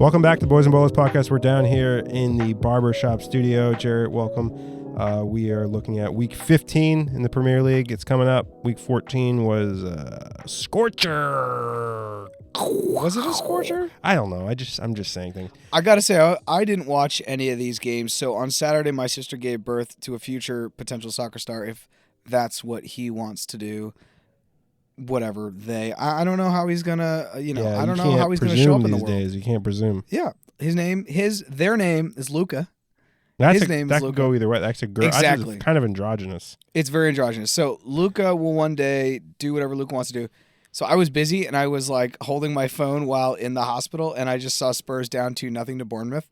Welcome back to the Boys and Bolos podcast. We're down here in the barbershop studio. Jarrett, welcome. We are looking at week 15 in the Premier League. It's coming up. Week 14 was scorcher. Was it a scorcher? I don't know. I'm just saying things. I gotta say, I didn't watch any of these games. So on Saturday, my sister gave birth to a future potential soccer star. If that's what he wants to do, whatever I don't know how he's gonna. I don't know how he's gonna show up in the world. Days. You can't presume. Yeah, their name is Luca. That name is Luca. Could go either way. That's a girl. Exactly. It's kind of androgynous. It's very androgynous. So Luca will one day do whatever Luca wants to do. So I was busy and I was like holding my phone while in the hospital, and I just saw Spurs down 2-0 to Bournemouth,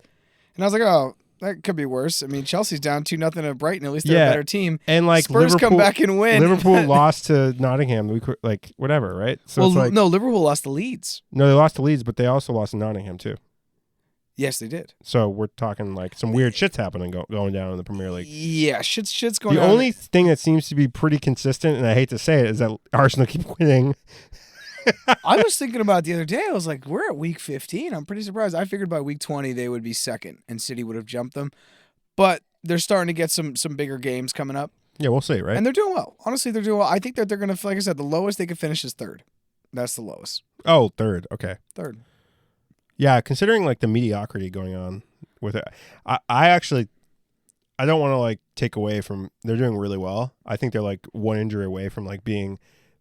and I was like, oh, that could be worse. I mean, Chelsea's down 2-0 to Brighton. At least they're a better team. And like Spurs come back and win. Liverpool lost to Nottingham. Whatever, right? So no, Liverpool lost to Leeds. No, they lost to Leeds, but they also lost to Nottingham too. Yes, they did. So we're talking like some weird shit's happening going down in the Premier League. Yeah, shit's going on. The only thing that seems to be pretty consistent, and I hate to say it, is that Arsenal keep winning. I was thinking about it the other day. I was like, we're at week 15. I'm pretty surprised. I figured by week 20 they would be second and City would have jumped them. But they're starting to get some bigger games coming up. Yeah, we'll see, right? And they're doing well. Honestly, they're doing well. I think that they're going to, like I said, the lowest they could finish is third. That's the lowest. Oh, third. Okay. Third. Yeah, considering like the mediocrity going on with it, I don't want to like take away from, they're doing really well. I think they're like one injury away from like being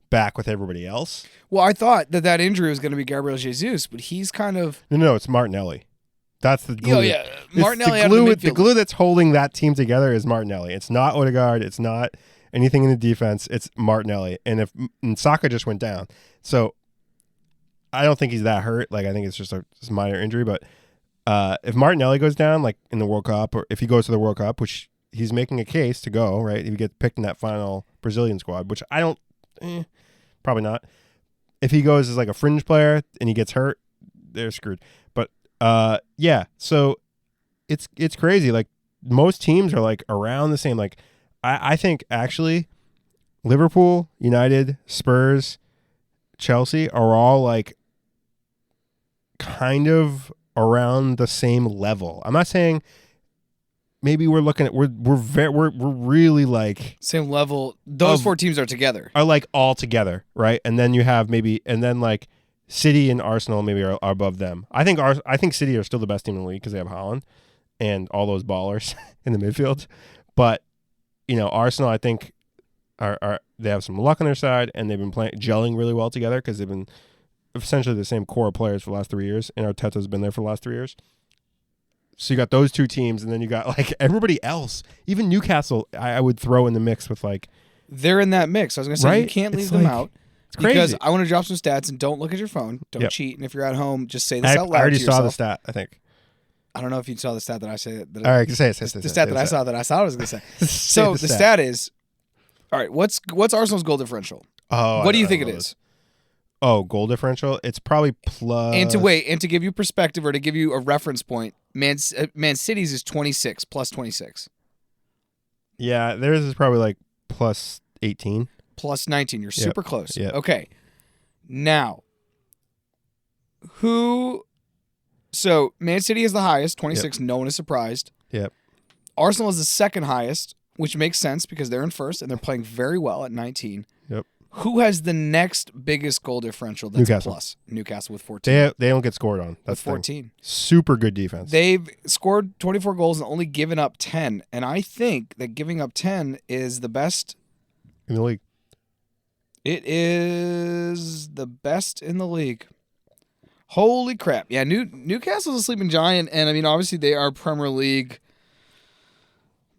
back with everybody else. Well, I thought that injury was going to be Gabriel Jesus, but he's kind of... No, it's Martinelli. That's the glue. Oh, yeah. Martinelli the glue that's holding that team together is Martinelli. It's not Odegaard. It's not anything in the defense. It's Martinelli. And Saka just went down. So I don't think he's that hurt. Like, I think it's just a minor injury. But if Martinelli goes down, like in the World Cup, or if he goes to the World Cup, which he's making a case to go, right? If he gets picked in that final Brazilian squad, which I don't... probably not. If he goes as like a fringe player and he gets hurt, they're screwed. But yeah, so it's crazy. Like most teams are like around the same. Like I think actually Liverpool, United, Spurs, Chelsea are all like kind of around the same level. I'm not saying maybe we're looking at we're really like same level. Those four teams are together. Are like all together, right? And then you have like City and Arsenal maybe are above them. I think City are still the best team in the league because they have Haaland and all those ballers in the midfield. But Arsenal, I think are they have some luck on their side, and they've been gelling really well together because they've been essentially the same core of players for the last 3 years, and Arteta's been there for the last 3 years. So you got those two teams, and then you got like everybody else. Even Newcastle, I would throw in the mix with like... They're in that mix. I was going to say, right? You can't leave them out. It's crazy. Because I want to drop some stats, and don't look at your phone. Don't cheat. And if you're at home, just say this out loud. I already to yourself. Saw the stat, I think. I don't know if you saw the stat that I say. All right, say it. The stat that I saw I was going to say. So the stat is... All right, what's Arsenal's goal differential? Oh, what do you think it is? Oh, goal differential? It's probably plus... And to give you perspective or to give you a reference point, Man City's is 26, plus 26. Yeah, theirs is probably like plus 18. Plus 19. You're super close. Yep. Okay. Now, so Man City is the highest, 26. Yep. No one is surprised. Yep. Arsenal is the second highest, which makes sense because they're in first and they're playing very well at 19. Yep. Who has the next biggest goal differential that's Newcastle. a plus? Newcastle with 14. They don't get scored on. That's 14. Super good defense. They've scored 24 goals and only given up 10. And I think that giving up 10 is the best in the league. It is the best in the league. Holy crap. Yeah, Newcastle's a sleeping giant. And, I mean, obviously they are Premier League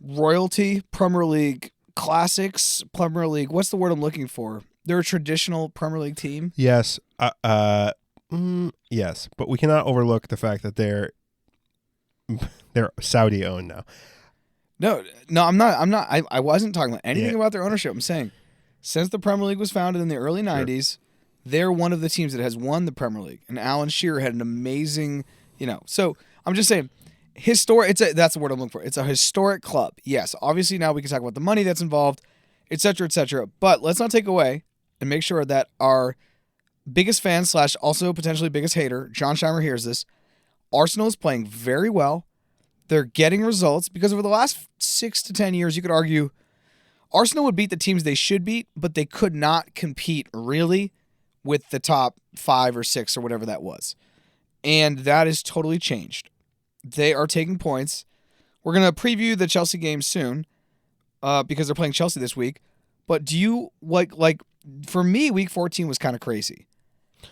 royalty, Premier League classics, Premier League. What's the word I'm looking for? They're a traditional Premier League team. Yes. Yes, but we cannot overlook the fact that they're Saudi owned now. No, I'm not. I wasn't talking about anything about their ownership. I'm saying since the Premier League was founded in the early 90s, they're one of the teams that has won the Premier League. And Alan Shearer had an amazing, So I'm just saying, historic. That's the word I'm looking for. It's a historic club. Yes, obviously now we can talk about the money that's involved, et cetera, et cetera. But let's not take away and make sure that our biggest fan / also potentially biggest hater, John Scheimer, hears this. Arsenal is playing very well. They're getting results because over the last 6 to 10 years, you could argue Arsenal would beat the teams they should beat, but they could not compete really with the top 5 or 6 or whatever that was. And that has totally changed. They are taking points. We're going to preview the Chelsea game soon because they're playing Chelsea this week. But do you, like for me, week 14 was kind of crazy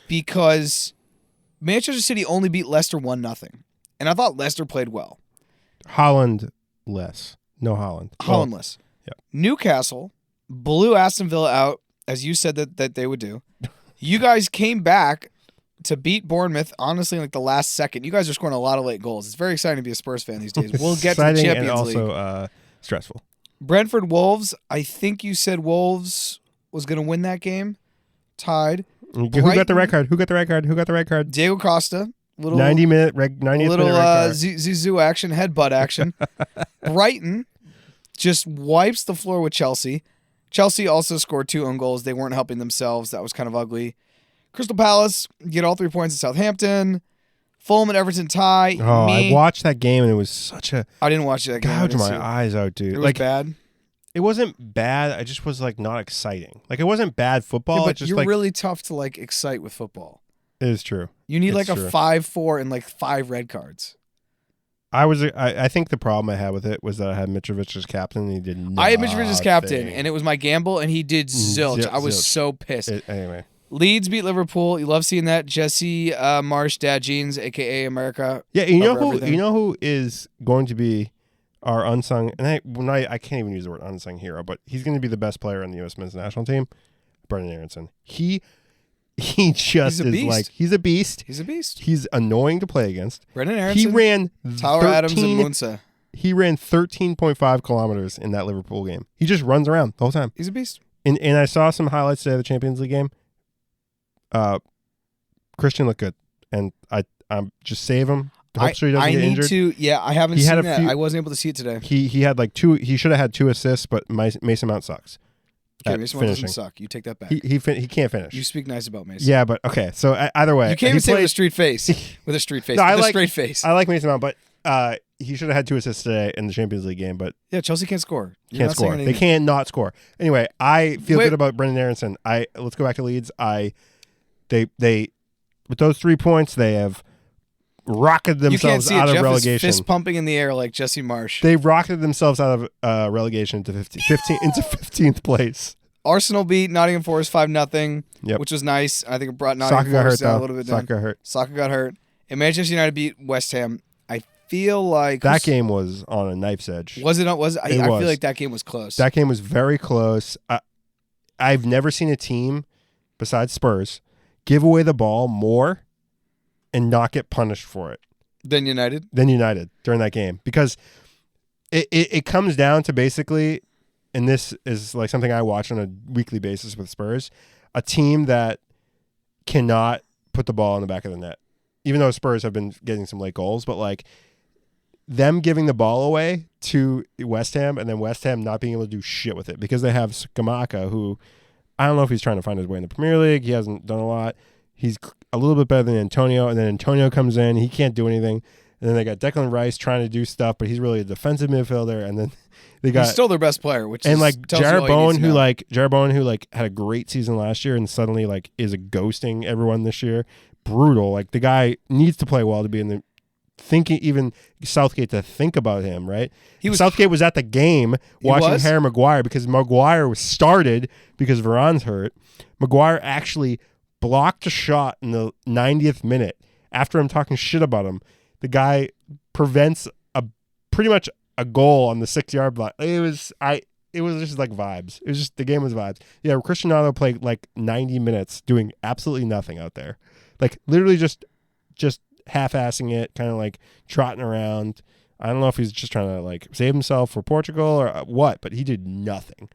because Manchester City only beat Leicester 1-0. And I thought Leicester played well. Haaland less. No Haaland. Haaland less. Yeah. Newcastle blew Aston Villa out, as you said that they would do. You guys came back to beat Bournemouth, honestly, in like the last second. You guys are scoring a lot of late goals. It's very exciting to be a Spurs fan these days. We'll get to the Champions and League. also stressful. Brentford Wolves. I think you said Wolves was going to win that game. Tied. Who got the red card? Who got the red card? Who got the red card? Diego Costa. 90 minute red card. Zizou action, headbutt action. Brighton just wipes the floor with Chelsea. Chelsea also scored 2 own goals. They weren't helping themselves. That was kind of ugly. Crystal Palace get all 3 points at Southampton. Fulham and Everton tie. Oh, I watched that game and it was such a... I didn't watch that game. Gouge my eyes out, dude. It was bad? It wasn't bad. I just was like not exciting. Like it wasn't bad football. Yeah, but just you're like, really tough to like excite with football. It is true. You need it's like true. a 5-4 and like 5 red cards. I think the problem I had with it was that I had Mitrovic as captain and he did not. I had Mitrovic as captain and it was my gamble and he did zilch. I was zilch. so pissed. Anyway. Leeds beat Liverpool. You love seeing that. Jesse Marsh, Dad Jeans, aka America. Yeah, you know who is going to be our unsung, and I can't even use the word unsung hero, but he's going to be the best player on the U.S. men's national team, Brendan Aronson. He just is like he's a beast. He's a beast. He's annoying to play against. Brendan Aronson. He ran Tyler Adams and Munsa. He ran 13.5 kilometers in that Liverpool game. He just runs around the whole time. He's a beast. And I saw some highlights today of the Champions League game. Christian looked good, and I'm just save him. Hope so he doesn't get injured. I haven't seen that. I wasn't able to see it today. He had like 2. He should have had 2 assists, but Mason Mount sucks. Okay, Mason Mount doesn't suck. You take that back. He can't finish. You speak nice about Mason. Yeah, but okay. So either way, you can't even say with a straight face. With a straight face. No, with a straight face. I like Mason Mount, but he should have had 2 assists today in the Champions League game. But yeah, Chelsea can't score. Can't score. They can't not score. Anyway, I feel good about Brendan Aronson. Let's go back to Leeds. They with those 3 points, they have rocketed themselves out of Jeff relegation. Is fist pumping in the air like Jesse Marsh. They've rocketed themselves out of relegation to 15 into 15th place. Arsenal beat Nottingham Forest 5-0, which was nice. I think it brought Nottingham Forest down a little bit. Saka got hurt. And Manchester United beat West Ham. I feel like that game was on a knife's edge. Was it? I feel like that game was close. That game was very close. I've never seen a team besides Spurs give away the ball more and not get punished for it than United during that game, because it comes down to basically, and this is like something I watch on a weekly basis with Spurs, a team that cannot put the ball in the back of the net, even though Spurs have been getting some late goals, but like them giving the ball away to West Ham and then West Ham not being able to do shit with it because they have Skamaka, who I don't know if he's trying to find his way in the Premier League. He hasn't done a lot. He's a little bit better than Antonio, and then Antonio comes in. He can't do anything. And then they got Declan Rice trying to do stuff, but he's really a defensive midfielder. And then they got he's still their best player, which and is, like Jarrett Bowen, who had a great season last year and suddenly like is ghosting everyone this year. Brutal. Like the guy needs to play well to be in the thinking, even Southgate to think about him, right? Southgate was at the game watching Harry Maguire because Maguire was started because Varane's hurt. Maguire actually blocked a shot in the 90th minute after I'm talking shit about him. The guy prevents pretty much a goal on the 6-yard block. It was just like vibes. It was just the game was vibes. Yeah, Cristiano Ronaldo played like 90 minutes doing absolutely nothing out there. Like literally just half-assing it, kind of like trotting around. I don't know if he's just trying to like save himself for Portugal or what, but he did nothing.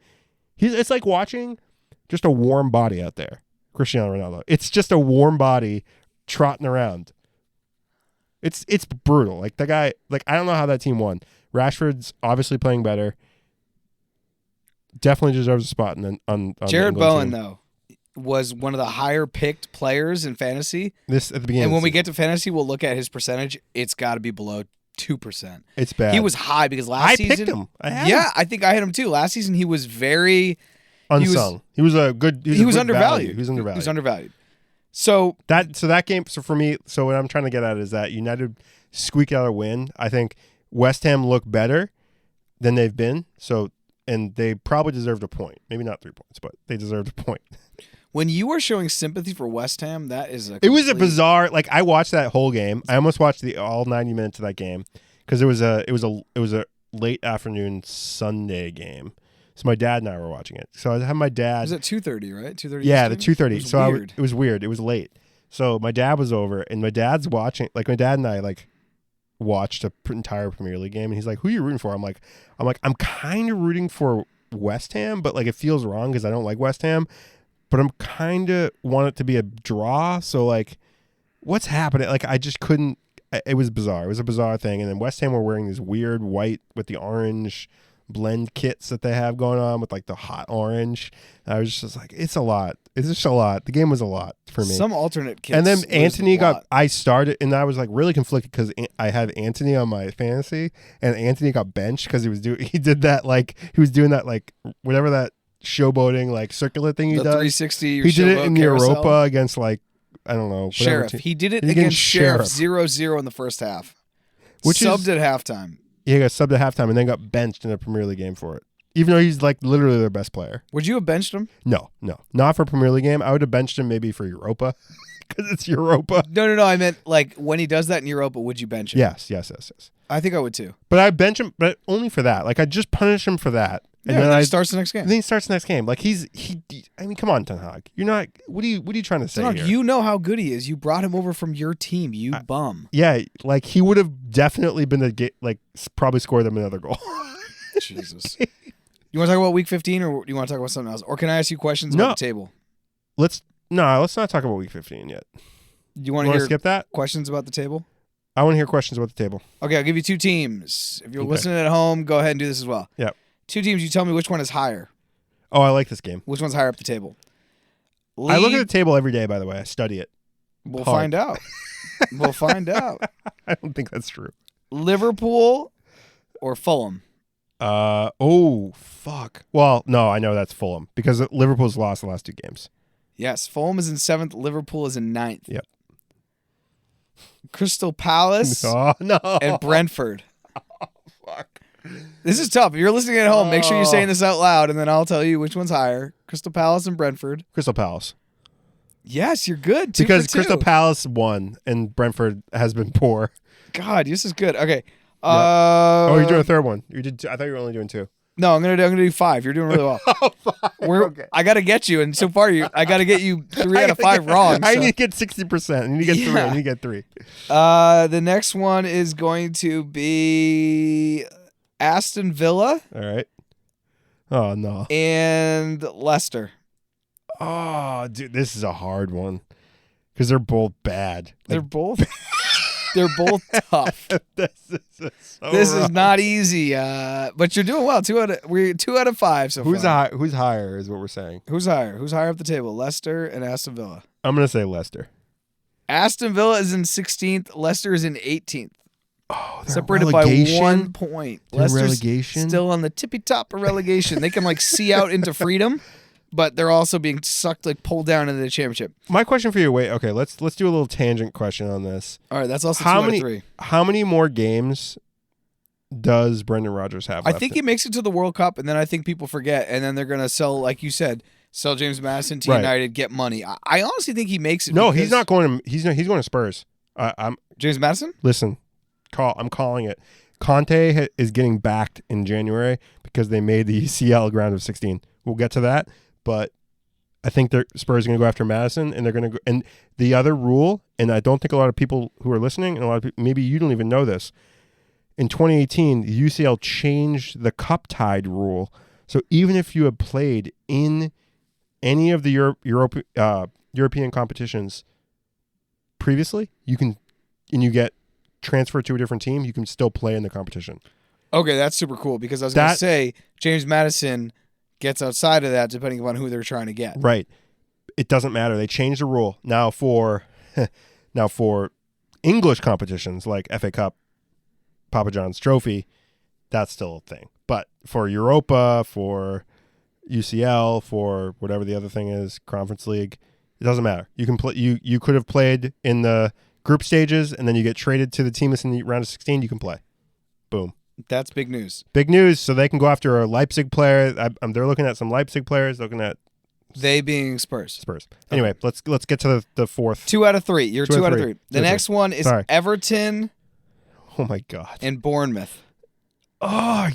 It's like watching just a warm body out there. Cristiano Ronaldo. It's just a warm body trotting around. It's brutal. Like the guy, like I don't know how that team won. Rashford's obviously playing better. Definitely deserves a spot on Jarrett Bowen though. was one of the higher picked players in fantasy. This at the beginning. And when we get to fantasy, we'll look at his percentage. It's got to be below 2%. It's bad. He was high because last season. I picked him. I had him. I think I had him too. Last season, he was very unsung. He was a good. He was undervalued. He was undervalued. So that game. So for me, so what I'm trying to get at is that United squeak out a win. I think West Ham look better than they've been. So and they probably deserved a point. Maybe not 3 points, but they deserved a point. When you are showing sympathy for West Ham, that is It was a bizarre. Like I watched that whole game. I almost watched all 90 minutes of that game because it was a late afternoon Sunday game. So my dad and I were watching it. So I had my dad. It was at 2:30, right? 2:30. Yeah, the 2:30. So weird. It was weird. It was late. So my dad was over, and my dad's watching. Like my dad and I watched an entire Premier League game, and he's like, "Who are you rooting for?" I'm like, I'm kind of rooting for West Ham, but like it feels wrong because I don't like West Ham. But I'm kind of want it to be a draw. So like, what's happening? Like I just couldn't. It was bizarre. It was a bizarre thing. And then West Ham were wearing these weird white with the orange blend kits that they have going on with like the hot orange. And I was just like, it's a lot. It's just a lot. The game was a lot for me. Some alternate kits. And then Anthony I started, and I was like really conflicted because I had Anthony on my fantasy, and Anthony got benched because he was doing that like whatever that showboating like circular thing he the does. 360. He did it in the Europa against like I don't know Sheriff. He did it against Sheriff 0-0 in the first half. Which subbed at halftime. He got subbed at halftime and then got benched in a Premier League game for it. Even though he's like literally their best player. Would you have benched him? No, not for a Premier League game. I would have benched him maybe for Europa because it's Europa. No. I meant like when he does that in Europa, would you bench him? Yes. I think I would too. But I bench him, but only for that. Like I just punish him for that. And then he starts the next game. And then he starts the next game. Like I mean, come on, Ten Hag. You're not. What are you trying to say here? You know how good he is. You brought him over from your team. You bum. Yeah, like he would have definitely been probably scored them another goal. Jesus. You want to talk about Week 15, or do you want to talk about something else? Or can I ask you questions about the table? Let's not talk about Week 15 yet. You want to skip that? Questions about the table? I want to hear questions about the table. Okay, I'll give you two teams. If you're listening at home, go ahead and do this as well. Yeah. Two teams, you tell me which one is higher. Oh, I like this game. Which one's higher up the table? I look at the table every day, by the way. I study it. We'll find out. We'll find out. I don't think that's true. Liverpool or Fulham? Oh, fuck. Well, no, I know that's Fulham because Liverpool's lost the last two games. Yes, Fulham is in 7th. Liverpool is in 9th. Yep. Crystal Palace no. and Brentford. Oh, fuck. This is tough. If you're listening at home, make sure you're saying this out loud, and then I'll tell you which one's higher. Crystal Palace and Brentford. Crystal Palace. Yes, you're good. Because Crystal Palace won, and Brentford has been poor. God, this is good. Okay. You're doing a third one. You did. I thought you were only doing 2. No, I'm gonna do 5. You're doing really well. Okay. I gotta get you, and so far I gotta get you 3 out of 5 wrong. I need to get 60%. I need to get 3. I need to get 3. The next one is going to be Aston Villa. All right. Oh no. And Leicester. Oh, dude, this is a hard one because they're both bad. They're both tough. This is not easy, but you're doing well. 2 out of 5 so far. Who's higher is what we're saying. Who's higher? Who's higher up the table? Leicester and Aston Villa. I'm gonna say Leicester. Aston Villa is in 16th. Leicester is in 18th. Oh, separated by 1 point. Leicester's relegation? Still on the tippy top of relegation. They can see out into freedom, but they're also being sucked, pulled down into the championship. My question for you, okay, let's do a little tangent question on this. All right, that's also 2 out of 3. How many more games does Brendan Rodgers have left? I think he makes it to the World Cup, and then I think people forget, and then they're going to sell, like you said, sell James Madison to United, get money. I honestly think he makes it. No, he's not going to. He's going to Spurs. James Madison? Listen, I'm calling it. Conte is getting backed in January because they made the CL round of 16. We'll get to that, but I think Spurs are going to go after Madison, and they're going to go. And the other rule, and I don't think a lot of people who are listening, and a lot of people, maybe you don't even know this. In 2018, the UCL changed the cup tied rule, so even if you have played in any of the European competitions previously, you can, and you get transferred to a different team, you can still play in the competition. Okay, that's super cool because I was going to say James Madison gets outside of that depending upon who they're trying to get. Right. it doesn't matter. They changed the rule now for English competitions like FA Cup, Papa John's Trophy. That's still a thing. But for Europa, for UCL, for whatever the other thing is, Conference League, it doesn't matter. You can play. You could have played in the group stages, and then you get traded to the team that's in the round of 16. You can play. Boom. That's big news. Big news. So they can go after a Leipzig player. They're looking at some Leipzig players. Looking at they being Spurs. Anyway, let's get to the fourth. 2 out of 3. You're 2 out of 3. The next one is Everton. Oh my God. And Bournemouth. Oh,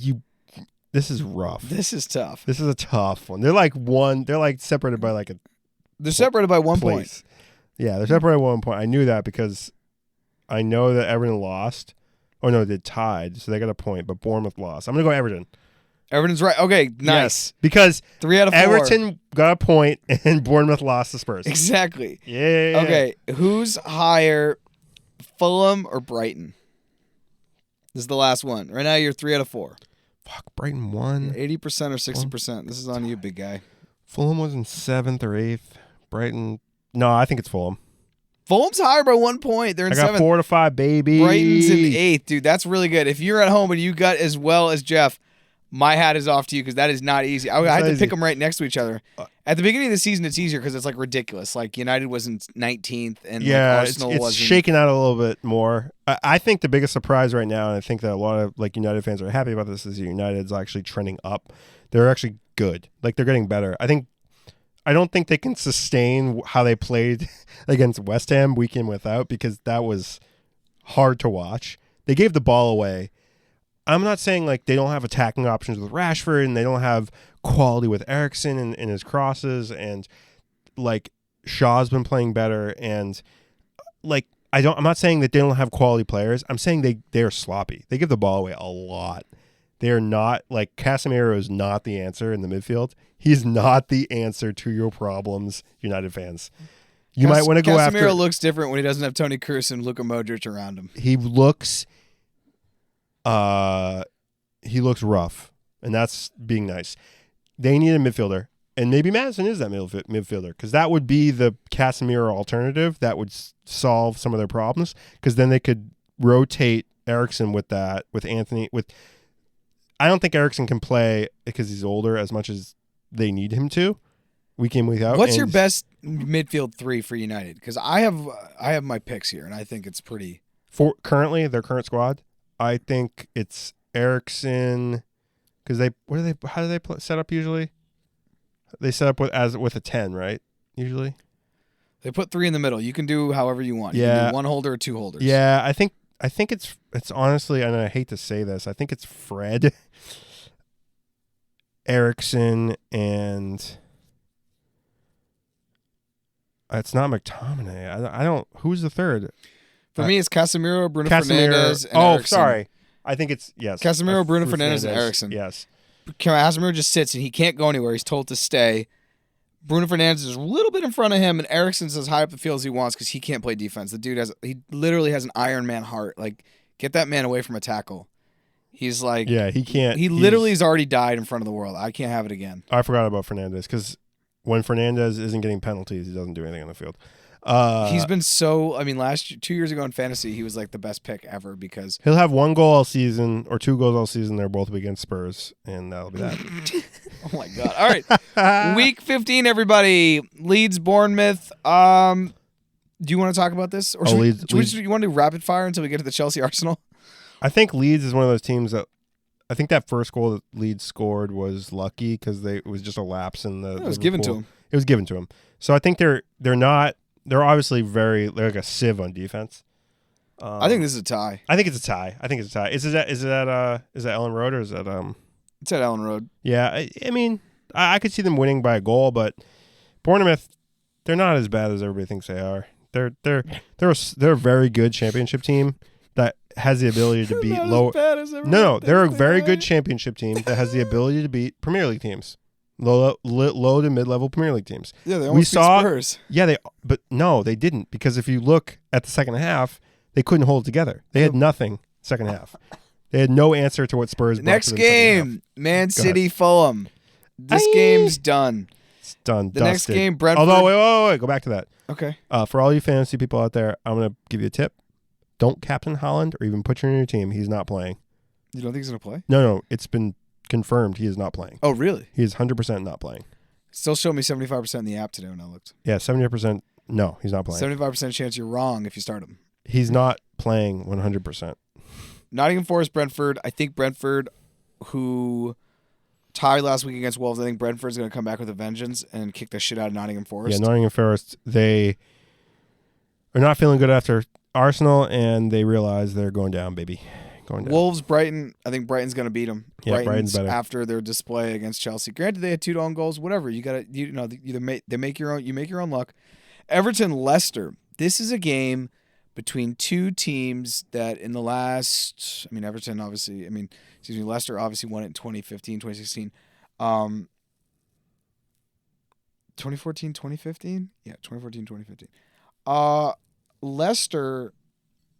this is rough. This is tough. This is a tough one. They're separated by like a. They're separated by 1 point. Yeah, they're separated by 1 point. I knew that because I know that Everton lost. Oh no, they tied, so they got a point, but Bournemouth lost. I'm gonna go Everton. Everton's right. Okay, nice. Yes, because 3 out of 4. Everton got a point and Bournemouth lost to Spurs. Exactly. Yeah. Okay, who's higher, Fulham or Brighton? This is the last one. Right now, you're 3 out of 4. Fuck, Brighton won. 80% or 60%. This is on you, big guy. Fulham was in 7th or 8th. Brighton. No, I think it's Fulham. Fulham's higher by 1 point. They're in 7th. 4 to 5, baby. Brighton's in 8th, dude. That's really good. If you're at home and you got as well as Jeff, my hat is off to you because that is not easy. I had to pick them right next to each other. At the beginning of the season, it's easier because it's like ridiculous. Like United was in 19th and Arsenal it's shaking out a little bit more. I think the biggest surprise right now, and I think that a lot of like United fans are happy about this, is United's actually trending up. They're actually good. Like they're getting better. I don't think they can sustain how they played against West Ham week in, without, because that was hard to watch. They gave the ball away. I'm not saying like they don't have attacking options with Rashford and they don't have quality with Eriksen and his crosses, and like Shaw's been playing better, and like I'm not saying that they don't have quality players. I'm saying they're sloppy. They give the ball away a lot. They're not like Casemiro is not the answer in the midfield. He's not the answer to your problems, United fans. You might want to go after. Casemiro looks different when he doesn't have Toni Kroos and Luka Modric around him. He looks rough, and that's being nice. They need a midfielder, and maybe Madison is that midfielder, because that would be the Casemiro alternative that would solve some of their problems, because then they could rotate Eriksen with Anthony. I don't think Eriksen can play because he's older as much as they need him to, week in, week out. What's your best midfield 3 for United? Because I have my picks here, and I think it's pretty. For currently their current squad, I think it's Eriksen, because how do they set up usually? They set up with a 10, right? Usually they put 3 in the middle. You can do however you want. Yeah, you can do 1 holder or 2 holders. Yeah, I think it's honestly, and I hate to say this, I think it's Fred, Eriksen, and it's not McTominay. I don't. Who's the third? For me, it's Casemiro, Bruno Fernandes, and Eriksen. Sorry. I think it's, yes. Casemiro, Bruno Fernandes, and Eriksen. Yes. Casemiro just sits, and he can't go anywhere. He's told to stay. Bruno Fernandes is a little bit in front of him, and Eriksen's as high up the field as he wants because he can't play defense. The dude he literally has an Iron Man heart. Like, get that man away from a tackle. He's like, yeah, he can't. He literally has already died in front of the world. I can't have it again. I forgot about Fernandes, because when Fernandes isn't getting penalties, he doesn't do anything on the field. He's been 2 years ago in fantasy, he was like the best pick ever, because he'll have 1 goal all season or 2 goals all season. They're both against Spurs, and that'll be that. Oh my God. All right. Week 15, everybody. Leeds, Bournemouth. Do you want to talk about this? Or you want to do rapid fire until we get to the Chelsea Arsenal? I think Leeds is one of those teams that, I think that first goal that Leeds scored was lucky, because it was just a lapse in the. It was given to him. It was given to him. So I think they're obviously they're like a sieve on defense. I think this is a tie. I think it's a tie. Is it at Ellen Road, or is that It's at Ellen Road. Yeah, I mean, I could see them winning by a goal, but Bournemouth, they're not as bad as everybody thinks they are. They're a very good championship team that has the ability to beat low. No, they're a very good championship team that has the ability to beat Premier League teams. Low to mid-level Premier League teams. Yeah, they almost beat Spurs. Yeah, but no, they didn't, because if you look at the second half, they couldn't hold it together. They had nothing second half. They had no answer to what Spurs brought. Next game, Man City, Fulham. This game's done. It's done. The next dusted. game, Brentford. Although, wait. Go back to that. Okay. For all you fantasy people out there, I'm going to give you a tip. Don't captain Haaland or even put him in your team. He's not playing. You don't think he's going to play? No. It's been confirmed he is not playing. Oh, really? He is 100% not playing. Still showed me 75% in the app today when I looked. Yeah, 70%. No, he's not playing. 75% chance you're wrong if you start him. He's not playing 100%. Nottingham Forest, Brentford. I think Brentford, who tied last week against Wolves, I think Brentford's going to come back with a vengeance and kick the shit out of Nottingham Forest. Yeah, Nottingham Forest, they are not feeling good after Arsenal, and they realize they're going down, baby. Going down. Wolves, Brighton. I think Brighton's going to beat them. Yeah, Brighton's better. After their display against Chelsea. Granted, they had 2 own goals. Whatever. You got to, they make your own. You make your own luck. Everton, Leicester. This is a game between 2 teams that in the last. I mean, Everton obviously. Leicester obviously won it in 2015, 2016. 2014, 2015. Yeah, 2014, 2015. Leicester,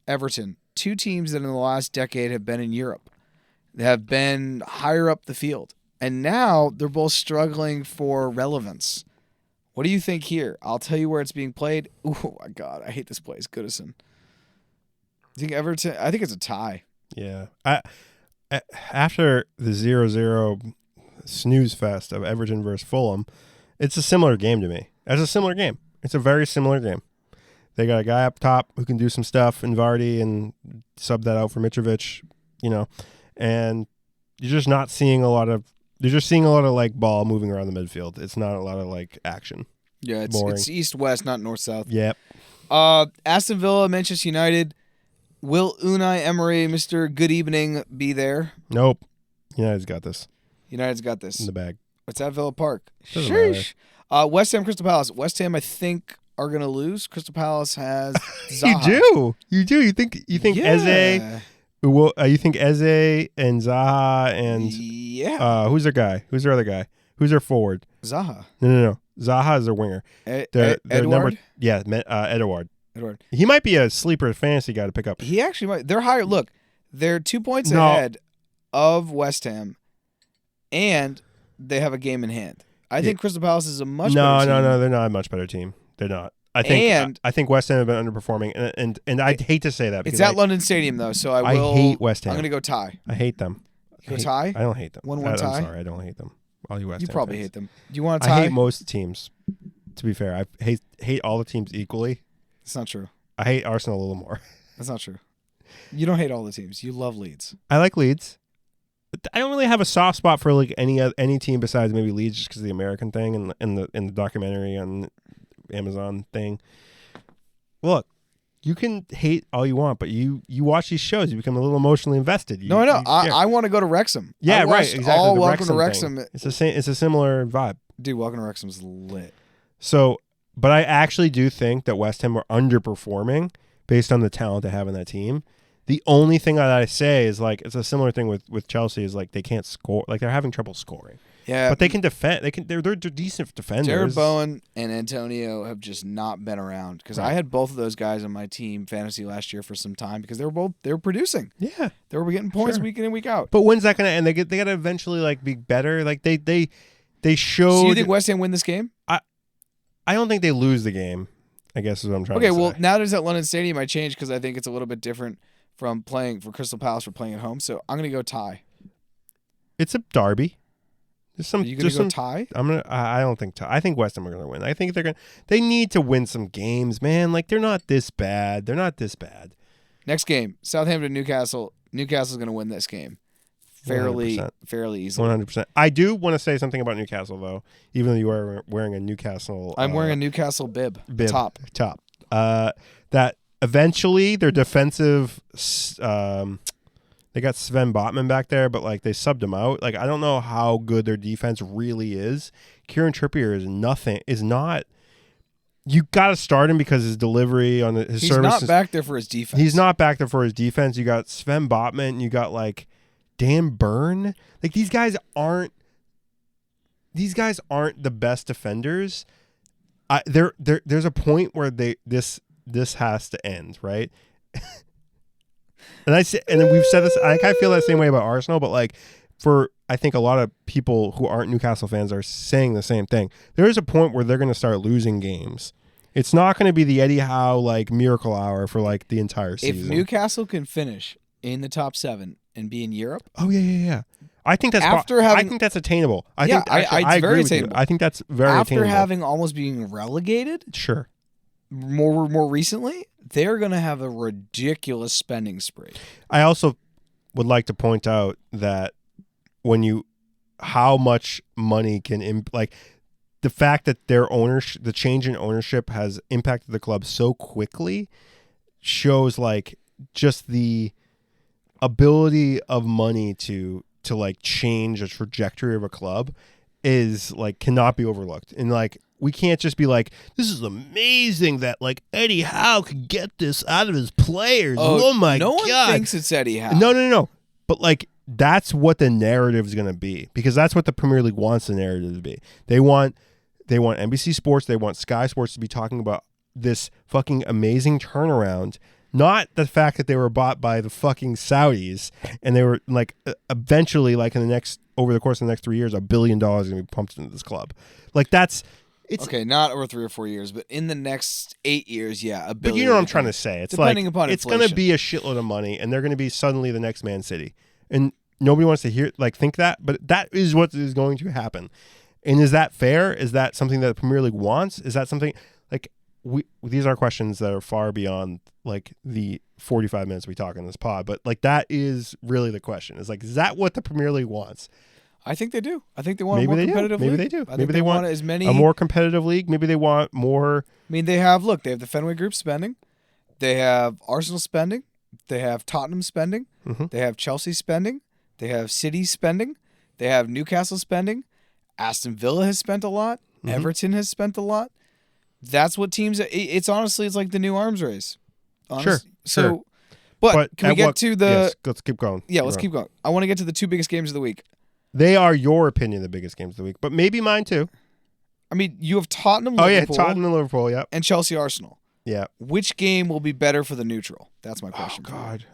Everton. 2 teams that in the last decade have been in Europe. They have been higher up the field. And now they're both struggling for relevance. What do you think here? I'll tell you where it's being played. Oh, my God. I hate this place. Goodison. You think Everton? I think it's a tie. Yeah. After the 0-0 snooze fest of Everton versus Fulham, it's a similar game to me. It's a similar game. It's a very similar game. They got a guy up top who can do some stuff in Vardy and sub that out for Mitrovic, and you're just not seeing a lot of. You're just seeing a lot of like ball moving around the midfield. It's not a lot of like action. Yeah, it's east-west, not north-south. Yep. Aston Villa, Manchester United. Will Unai Emery, Mr. Good Evening, be there? Nope. United's got this. United's got this In the bag. It's at Villa Park. Doesn't Sheesh. West Ham, Crystal Palace. West Ham, I think, are going to lose. Crystal Palace has Zaha. You do. You think yeah. Eze. Well, you think Eze and Zaha and who's their guy? Who's their other guy? Who's their forward? Zaha. No. Zaha is their winger. Their Edouard? Edouard. Edouard. He might be a sleeper fantasy guy to pick up. He actually might. They're higher. Look, they're 2 points ahead of West Ham, and they have a game in hand. I think Crystal Palace is a much better team. No. They're not a much better team. They're not. I think West Ham have been underperforming, and I'd hate to say that. It's at London Stadium, though, so I hate West Ham. I'm going to go tie. I hate them. You go tie? I don't hate them. 1-1 tie? I'm sorry, I don't hate them. All you West Ham probably fans. hate them. Do you want to tie? I hate most teams, to be fair. I hate all the teams equally. It's not true. I hate Arsenal a little more. That's not true. You don't hate all the teams. You love Leeds. I like Leeds. I don't really have a soft spot for like any team besides maybe Leeds, just because of the American thing and the documentary on Amazon thing. Look, you can hate all you want, but you watch these shows, you become a little emotionally invested. I want to go to Wrexham. Yeah, right, exactly. All the Welcome to Wrexham. It's a similar vibe. Dude, Welcome to Wrexham's lit. So, but I actually do think that West Ham are underperforming based on the talent they have in that team. The only thing that I say is like it's a similar thing with Chelsea is like they can't score, like they're having trouble scoring. Yeah, but they can defend. They're decent defenders. Jared Bowen and Antonio have just not been around because I had both of those guys on my team fantasy last year for some time because they were producing. Yeah, they were getting points week in and week out. But when's that gonna end? They got to eventually like be better. Like they showed. So you think West Ham win this game? I don't think they lose the game. I guess is what I'm trying to say. Okay, well now there's at London Stadium. I changed because I think it's a little bit different from playing for Crystal Palace for playing at home. So I'm gonna go tie. It's a derby. Are you gonna go tie? I don't think tie. I think West Ham are gonna win. I think they need to win some games, man. Like they're not this bad. Next game, Southampton, Newcastle. Newcastle's gonna win this game. Fairly easily. 100%. I do want to say something about Newcastle though, even though you are wearing a Newcastle. I'm wearing a Newcastle bib. Top. That eventually their defensive. They got Sven Botman back there, but like they subbed him out. Like I don't know how good their defense really is. Kieran Trippier is not. You got to start him because his delivery on his service. He's not back there for his defense. He's not back there for his defense. You got Sven Botman. You got like Dan Burn. Like these guys aren't the best defenders. There's a point where this has to end, right? And then we've said this. I kind of feel that same way about Arsenal, but like I think a lot of people who aren't Newcastle fans are saying the same thing. There is a point where they're going to start losing games. It's not going to be the Eddie Howe like miracle hour for like the entire season. If Newcastle can finish in the top 7 and be in Europe, yeah. I think that's I think that's attainable. I agree with you. I think that's very attainable. After having almost being relegated, sure. More recently, they're going to have a ridiculous spending spree. I also would like to point out that how much money can like the fact that their ownership, the change in ownership has impacted the club so quickly shows like just the ability of money to like change a trajectory of a club is like cannot be overlooked. And like we can't just be like, this is amazing that like Eddie Howe could get this out of his players. Oh my God. No one thinks it's Eddie Howe. No. But like that's what the narrative is going to be, because that's what the Premier League wants the narrative to be. They want NBC Sports, they want Sky Sports to be talking about this fucking amazing turnaround, not the fact that they were bought by the fucking Saudis and they were like eventually like over the course of the next 3 years, $1 billion is going to be pumped into this club. Like it's okay, not over 3 or 4 years, but in the next 8 years, yeah, $1 billion. But you know what I'm trying to say. It's depending like upon it's inflation. going to be a shitload of money, and they're going to be suddenly the next Man City, and nobody wants to think that, but that is what is going to happen. And is that fair? Is that something that the Premier League wants? Is that something like these are questions that are far beyond like the 45 minutes we talk in this pod, but like that is really the question. Is like, is that what the Premier League wants? I think they do. I think they want a more competitive league. Maybe they do. Maybe they want as many a more competitive league. Maybe they want more. I mean, they have the Fenway Group spending, they have Arsenal spending, they have Tottenham spending, they have Chelsea spending, they have City spending, they have Newcastle spending, Aston Villa has spent a lot, Everton has spent a lot. That's what teams. It's honestly, it's like the new arms race. Sure. So, but can we get to the? Yes, let's keep going. Yeah, let's keep going. I want to get to the 2 biggest games of the week. They are your opinion the biggest games of the week, but maybe mine too. I mean, you have Tottenham, Liverpool. Tottenham and Liverpool, yep. And Chelsea, Arsenal. Yeah. Which game will be better for the neutral? That's my question. Oh God.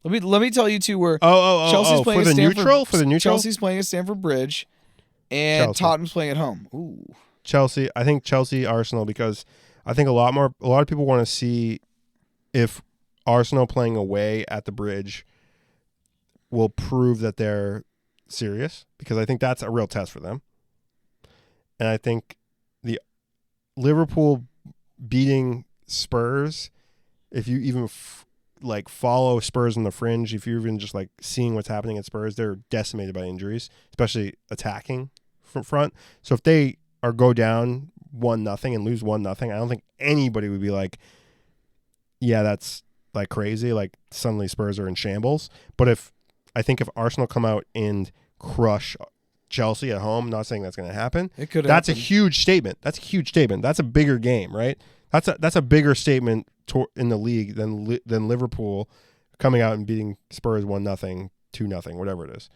Let me tell you two where Chelsea's playing for the Stamford, neutral. For the neutral, Chelsea's playing at Stamford Bridge, and Tottenham's playing at home. Ooh. Chelsea. I think Chelsea, Arsenal, because I think a lot of people want to see if Arsenal playing away at the Bridge will prove that they're serious, because I think that's a real test for them. And I think the Liverpool beating Spurs, if you even like follow Spurs on the fringe, if you're even just like seeing what's happening at Spurs, they're decimated by injuries, especially attacking from front. So if they go down 1-0 and lose 1-0, I don't think anybody would be like, yeah, that's like crazy. Like suddenly Spurs are in shambles. But I think if Arsenal come out and crush Chelsea at home, not saying that's going to happen. It could. That's a huge statement. That's a bigger game, right? That's a bigger statement in the league than Liverpool coming out and beating Spurs 1-0, 2-0, whatever it is,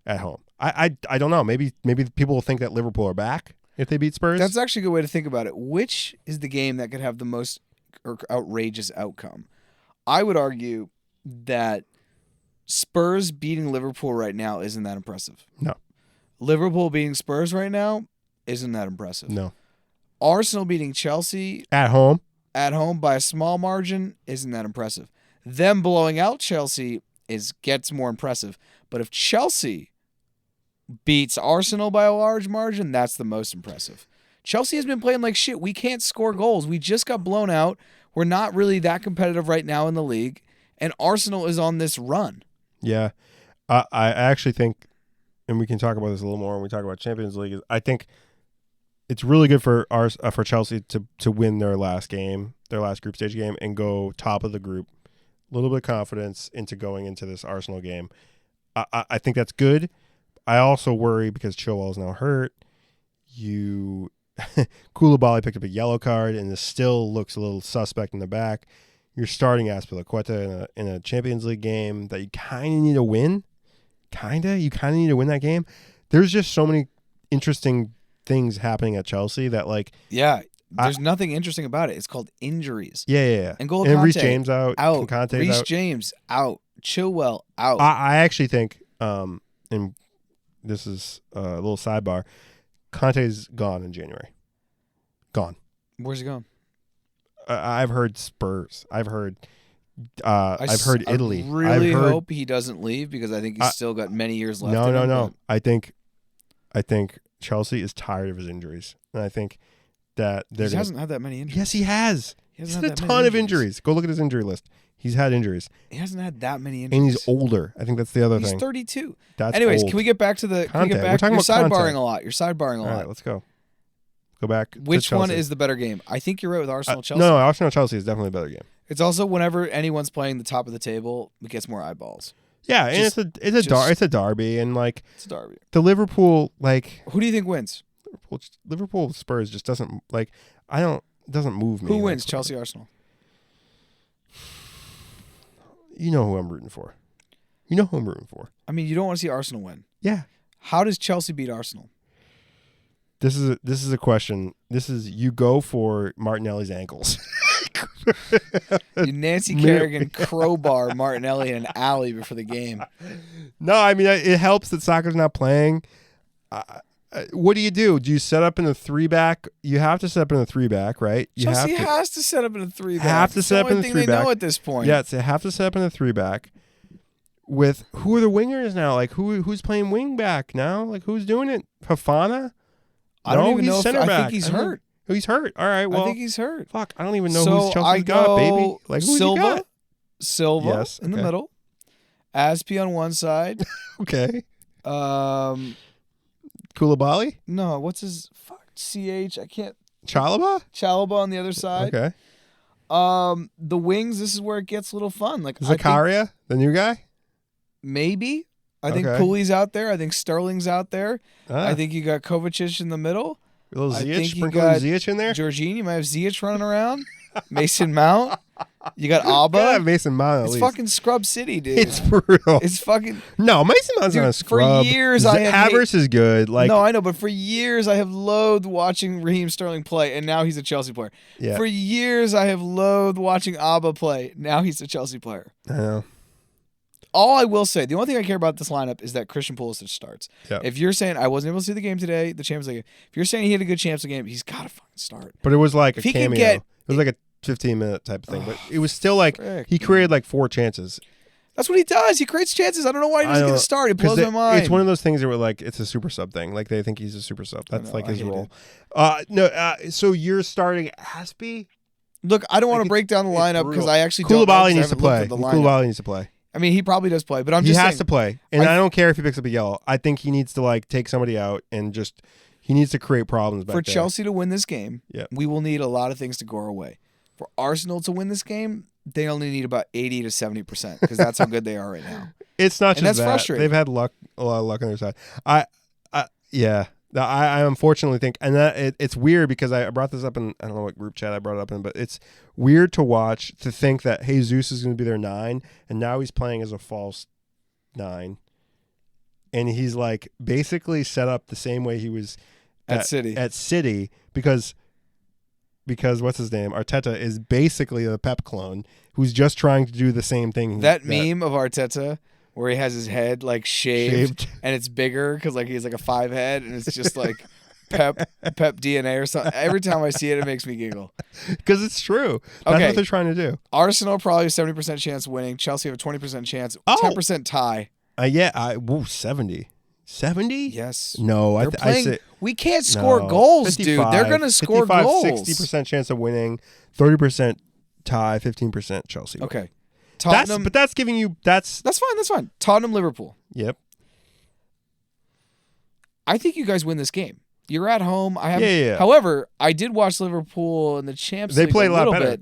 at home. I don't know. Maybe people will think that Liverpool are back if they beat Spurs. That's actually a good way to think about it. Which is the game that could have the most outrageous outcome? I would argue that Spurs beating Liverpool right now isn't that impressive. No. Liverpool beating Spurs right now isn't that impressive. No. Arsenal beating Chelsea at home by a small margin isn't that impressive. Them blowing out Chelsea gets more impressive. But if Chelsea beats Arsenal by a large margin, that's the most impressive. Chelsea has been playing like shit. We can't score goals. We just got blown out. We're not really that competitive right now in the league. And Arsenal is on this run. Yeah. I actually think, and we can talk about this a little more when we talk about Champions League, I think it's really good for Chelsea to win their last group stage game, and go top of the group. A little bit of confidence into going into this Arsenal game. I think that's good. I also worry because Chilwell is now hurt. Koulibaly picked up a yellow card and it still looks a little suspect in the back. You're starting Azpilicueta in a Champions League game that you kind of need to win. You kind of need to win that game. There's just so many interesting things happening at Chelsea that like... Yeah, there's nothing interesting about it. It's called injuries. Yeah. And Reece James out. Reece James out. Chilwell out. I actually think, and this is a little sidebar. Conte's gone in January. Gone. Where's he going? I've heard Spurs. I've heard Italy. I really hope he doesn't leave because I think he's still got many years left. No. I think Chelsea is tired of his injuries, and I think that he hasn't had that many injuries. Yes, he has. He's had a that ton of injuries. Go look at his injury list. He's had injuries. He hasn't had that many injuries, and he's older. I think that's the other thing. He's 32. Anyways, can we get back to the? Conte. We're talking You're about sidebarring Conte. a lot. You're sidebarring a lot. All right, let's go. Go back. Which to one Chelsea. is the better game? I think you're right with Arsenal Chelsea. No, Arsenal Chelsea is definitely a better game. It's also whenever anyone's playing the top of the table, it gets more eyeballs. Yeah, and it's a derby, and like it's a derby. The Liverpool, like, who do you think wins? Liverpool Spurs just doesn't doesn't move me. Who wins? Chelsea Arsenal. You know who I'm rooting for. I mean, you don't want to see Arsenal win. Yeah. How does Chelsea beat Arsenal? This is a question. You go for Martinelli's ankles. You Nancy Kerrigan crowbar Martinelli in an alley before the game. No, I mean it helps that Saka's not playing. What do? Do you set up in a 3-back? You have to set up in a 3-back, right? Chelsea has to set up in a 3-back. Have to set up in a 3-back. They know at this point. Yes, they have to set up in a 3-back. With who are the wingers now? Like who's playing wing back now? Like who's doing it? Fofana? I don't even know. Center back. I think he's hurt. He's hurt. All right. Well, I think he's hurt. Fuck. I don't even know who's Chelsea's got, baby. Like who's he got? Silva yes, in the middle. Aspi on one side. Okay. Koulibaly? No, what's his CH? I can't. Chalobah on the other side. Okay. The wings, this is where it gets a little fun. Like Zakaria, the new guy? Maybe. I think Puli's out there. I think Sterling's out there. Ah. I think you got Kovacic in the middle. A little Ziyech, sprinkling Ziyech in there. Jorginho, you might have Ziyech running around. Mason Mount. You got Abba. Gotta have Mason Mount at it's least. Fucking scrub city, dude. It's brutal. It's fucking... No, Mason Mount's not a scrub. For years Havertz is good. Like, no, I know, but for years I have loathed watching Raheem Sterling play, and now he's a Chelsea player. Yeah. For years I have loathed watching Abba play. Now he's a Chelsea player. I know. All I will say, the only thing I care about this lineup is that Christian Pulisic starts. Yep. If you're saying I wasn't able to see the game today, the Champions League game, if you're saying he had a good Champions League game, he's got to fucking start. But it was like if a cameo. It was like a 15-minute type of thing. But it was still like he created like 4 chances. That's what he does. He creates chances. I don't know why he doesn't get a start. It blows my mind. It's one of those things that were like it's a super sub thing. Like they think he's a super sub. That's like his role. So you're starting Aspi? Look, I don't want to break down the lineup because I actually Koulibaly needs to play. Koulibaly needs to play. I mean, he probably does play, but he has to play, and I don't care if he picks up a yellow. I think he needs to like take somebody out and he needs to create problems back for there. Chelsea to win this game. Yeah. We will need a lot of things to go our way. For Arsenal to win this game, they only need about 80 to 70% because that's how good they are right now. It's not just that's that. Frustrating. They've had a lot of luck on their side. I unfortunately think, and that it's weird because I brought this up in I don't know what group chat I brought it up in, but it's weird to think that Jesus is going to be their 9, and now he's playing as a false 9, and he's like basically set up the same way he was at City because what's his name, Arteta is basically a Pep clone who's just trying to do the same thing. That meme of Arteta where he has his head like shaved. And it's bigger because like he's like a 5 head and it's just like Pep DNA or something. Every time I see it, it makes me giggle because it's true. That's what they're trying to do. Arsenal probably a 70% chance of winning. Chelsea have a 20% chance. 10% tie. 70. 70? Yes. No, I say we can't score goals, 55, dude. They're gonna score goals. 60% chance of winning, 30% tie, 15% Chelsea. Okay. Tottenham, but that's giving you that's fine. That's fine. Tottenham, Liverpool. Yep. I think you guys win this game. You're at home. I have. Yeah. However, I did watch Liverpool in the Champions League. They play a lot better. Bit.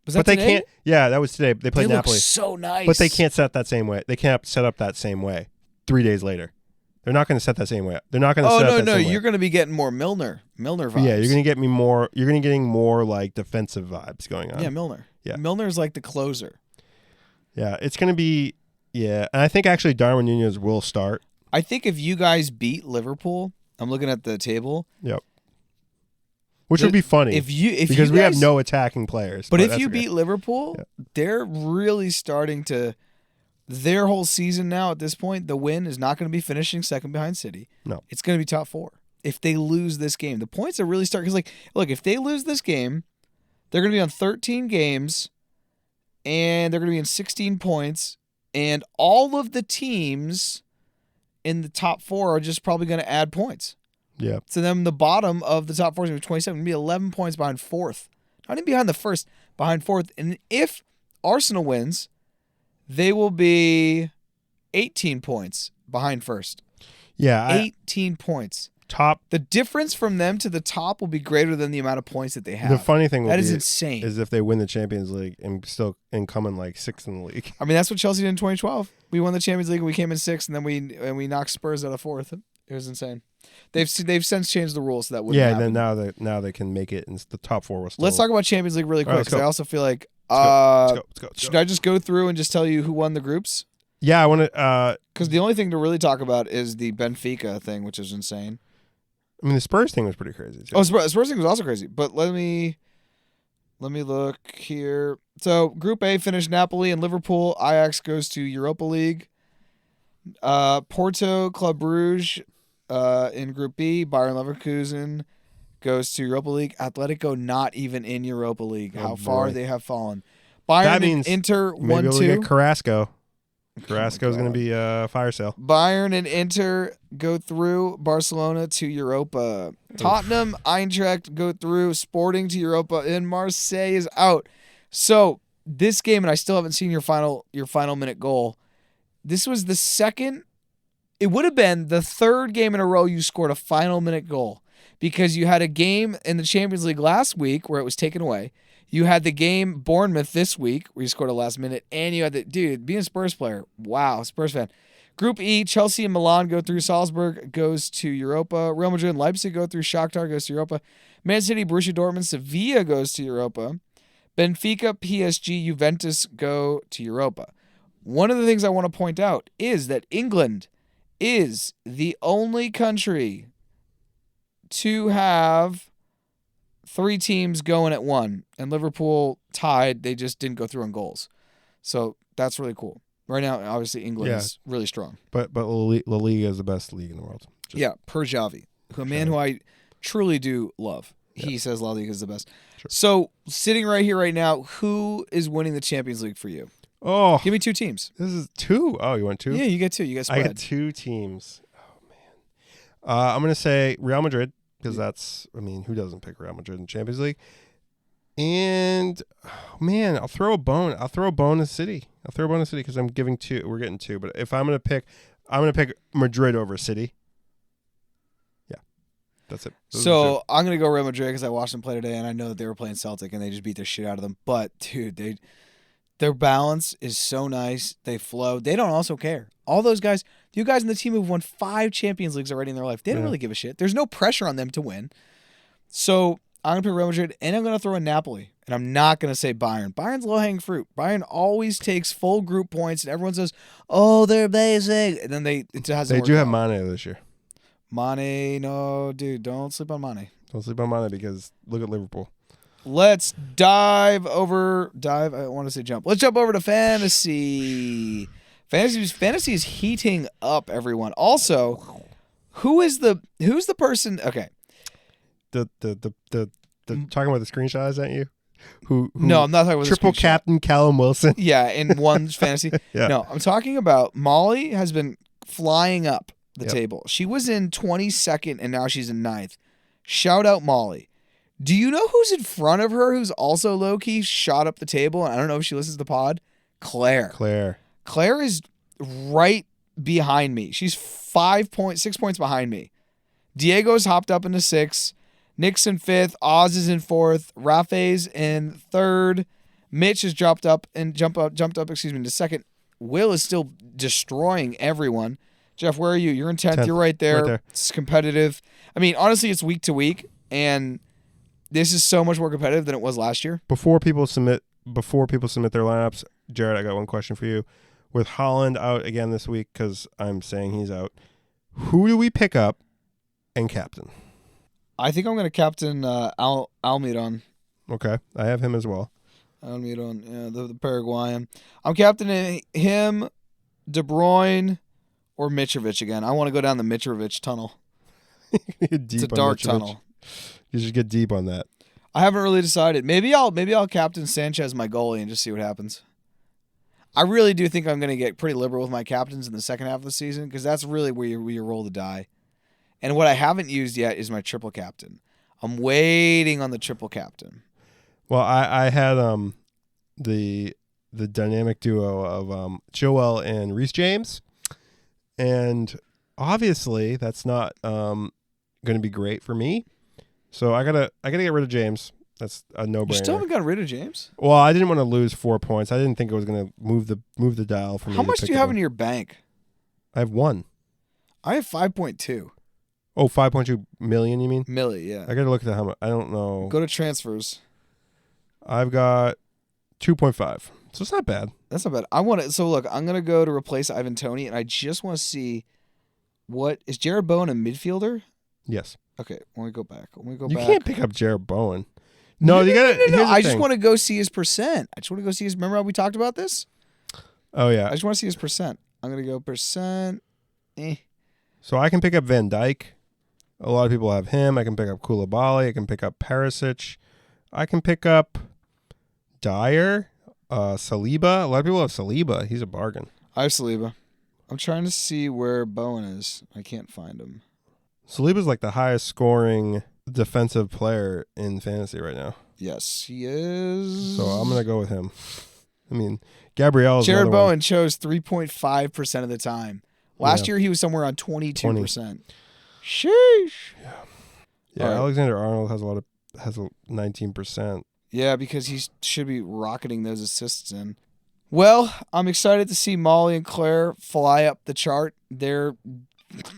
Was that today? They can't. Yeah, that was today. They played Napoli. Look so nice. But they can't set up that same way. They can't set up that same way 3 days later. They're not going to set that same way. They're not going to set up that same way. Oh, no. You're going to be getting more Milner vibes. Yeah, you're going to get me more. You're going to getting more like defensive vibes going on. Yeah, Milner. Yeah. Milner's like the closer. Yeah, it's going to be. Yeah, and I think actually Darwin Nunez will start. I think if you guys beat Liverpool, I'm looking at the table. Yep. Which would be funny because we have no attacking players. But if you beat Liverpool, they're really starting to their whole season now at this point, the win is not going to be finishing second behind City. No. It's going to be top 4. If they lose this game, the points are really start because look, if they lose this game, they're going to be on 13 games, and they're going to be in 16 points, and all of the teams in the top 4 are just probably going to add points. Yeah. So then the bottom of the top 4 is going to be 27. Going to be 11 points behind 4th. Not even behind the first, behind 4th. And if Arsenal wins, they will be 18 points behind first. Yeah. 18 points. Top. The difference from them to the top will be greater than the amount of points that they have. The funny thing that is insane. Is if they win the Champions League and still come in like 6th in the league. I mean, that's what Chelsea did in 2012. We won the Champions League and we came in 6th, and then we knocked Spurs out of 4th. It was insane. They've since changed the rules so that wouldn't happen. Then now they can make it, and the top 4 was still. Let's talk about Champions League really quick because I also feel like let's go. Should I just go through and just tell you who won the groups? Yeah, I want to. Because the only thing to really talk about is the Benfica thing, which is insane. I mean, the Spurs thing was pretty crazy too. Oh, the Spurs thing was also crazy. But let me look here. So Group A finished Napoli and Liverpool. Ajax goes to Europa League. Porto, Club Brugge in Group B. Bayern Leverkusen goes to Europa League. Atletico not even in Europa League. How far they have fallen. Bayern and Inter 1-2. Maybe we'll get Carrasco. Carrasco is going to be a fire sale. Bayern and Inter go through. Barcelona to Europa. Tottenham, Eintracht go through. Sporting to Europa. And Marseille is out. So this game, and I still haven't seen your final minute goal. This was the second. It would have been the third game in a row you scored a final minute goal because you had a game in the Champions League last week where it was taken away. You had the game Bournemouth this week where you scored a last minute, and you had being a Spurs player. Wow, Spurs fan. Group E, Chelsea and Milan go through. Salzburg goes to Europa. Real Madrid and Leipzig go through. Shakhtar goes to Europa. Man City, Borussia Dortmund, Sevilla goes to Europa. Benfica, PSG, Juventus go to Europa. One of the things I want to point out is that England is the only country to have 3 teams going at 1, and Liverpool tied. They just didn't go through on goals. So that's really cool. Right now, obviously, England is really strong. But La Liga is the best league in the world. Per Xavi, a man who I truly do love. Yeah. He says La Liga is the best. Sure. So sitting right here right now, who is winning the Champions League for you? Oh, give me 2 teams. This is 2. Oh, you want 2? Yeah, you get 2. You get spread. I get 2 teams. Oh man, I'm gonna say Real Madrid because who doesn't pick Real Madrid in the Champions League? And I'll throw a bone. I'll throw a bone to City. Because I'm giving 2. We're getting 2. But if I'm gonna pick Madrid over City. Yeah, that's it. So I'm gonna go Real Madrid because I watched them play today, and I know that they were playing Celtic, and they just beat the shit out of them. But dude, their balance is so nice. They flow. They don't also care. All those guys, you guys in the team who've won 5 Champions Leagues already in their life, they don't really give a shit. There's no pressure on them to win. So I'm going to pick Real Madrid, and I'm going to throw in Napoli. And I'm not going to say Bayern. Bayern's low-hanging fruit. Bayern always takes full group points, and everyone says, oh, they're basic. And then they do have Mane this year. Mane, no, dude, don't sleep on Mane. Don't sleep on Mane because look at Liverpool. Let's jump over to fantasy. Fantasy is heating up, everyone. Also, who's the person? Okay. The talking about the screenshot I sent you? Who no, I'm not talking about triple captain Callum Wilson. Yeah, in one fantasy. Yeah. No, I'm talking about Molly has been flying up the table. She was in 22nd and now she's in 9th. Shout out Molly. Do you know who's in front of her who's also low-key shot up the table? And I don't know if she listens to the pod. Claire is right behind me. She's 6 points behind me. Diego's hopped up into 6th. Nick's in 5th. Oz is in 4th. Rafe's in 3rd. Mitch has jumped up into 2nd. Will is still destroying everyone. Jeff, where are you? You're in 10th. You're right there. It's competitive. I mean, honestly, it's week to week, and this is so much more competitive than it was last year. Before people submit their lineups, Jarrett, I got one question for you. With Haaland out again this week, because I'm saying he's out, who do we pick up and captain? I think I'm going to captain Almiron. Okay, I have him as well. Almiron, yeah, the Paraguayan. I'm captaining him, De Bruyne or Mitrovic again. I want to go down the Mitrovic tunnel. It's a dark tunnel. You should get deep on that. I haven't really decided. Maybe I'll captain Sanchez my goalie and just see what happens. I really do think I'm going to get pretty liberal with my captains in the second half of the season because that's really where you roll the die. And what I haven't used yet is my triple captain. I'm waiting on the triple captain. Well, I had the dynamic duo of Chilwell and Reece James, and obviously that's not going to be great for me. So I gotta get rid of James. That's a no-brainer. You still haven't gotten rid of James? Well, I didn't want to lose 4 points. I didn't think it was going to move the dial for me. How much do you have in your bank? I have 1. I have 5.2. Oh, 5.2 million, you mean? Millie, yeah. I got to look at how much. I don't know. Go to transfers. I've got 2.5. So it's not bad. That's not bad. So look, I'm going to go to replace Ivan Toney, and I just want to see is Jarrett Bowen a midfielder? Yes. Okay, when we go back. You can't pick up Jarrett Bowen. No, you got to. No. I just want to go see his percent. Remember how we talked about this? Oh, yeah. I just want to see his percent. I'm going to go percent. So I can pick up Van Dijk. A lot of people have him. I can pick up Koulibaly. I can pick up Perisic. I can pick up Dyer, Saliba. A lot of people have Saliba. He's a bargain. I have Saliba. I'm trying to see where Bowen is. I can't find him. Saliba's like the highest scoring defensive player in fantasy right now. Yes, he is. So I'm going to go with him. I mean, Gabriel's Jarrett Bowen chose 3.5% of the time. Last year he was somewhere on 22%. Sheesh. Yeah, right. Alexander Arnold has 19%. Yeah, because he should be rocketing those assists in. Well, I'm excited to see Molly and Claire fly up the chart.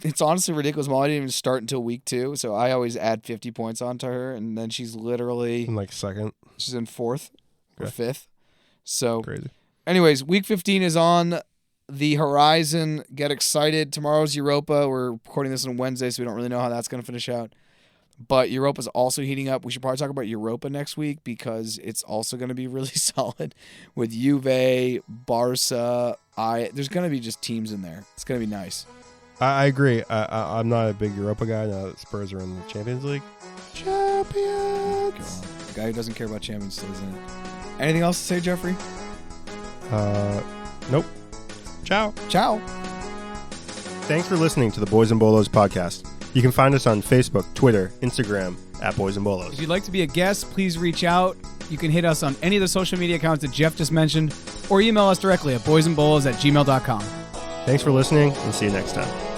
It's honestly ridiculous. Molly didn't even start until week 2, so I always add 50 points onto her, and then she's literally in second. She's in 4th or 5th. So crazy. Anyways, week 15 is on the horizon. Get excited. Tomorrow's Europa. We're recording this on Wednesday, so we don't really know how that's going to finish out. But Europa's also heating up. We should probably talk about Europa next week because it's also going to be really solid with Juve, Barca. There's going to be just teams in there. It's going to be nice. I agree. I'm not a big Europa guy now that Spurs are in the Champions League. Champions! The guy who doesn't care about champions still is in it. Anything else to say, Jeffrey? Nope. Ciao. Ciao. Thanks for listening to the Boys and Bolos podcast. You can find us on Facebook, Twitter, Instagram, @Boys and Bolos. If you'd like to be a guest, please reach out. You can hit us on any of the social media accounts that Jeff just mentioned, or email us directly at boysandbolos@gmail.com. Thanks for listening, and see you next time.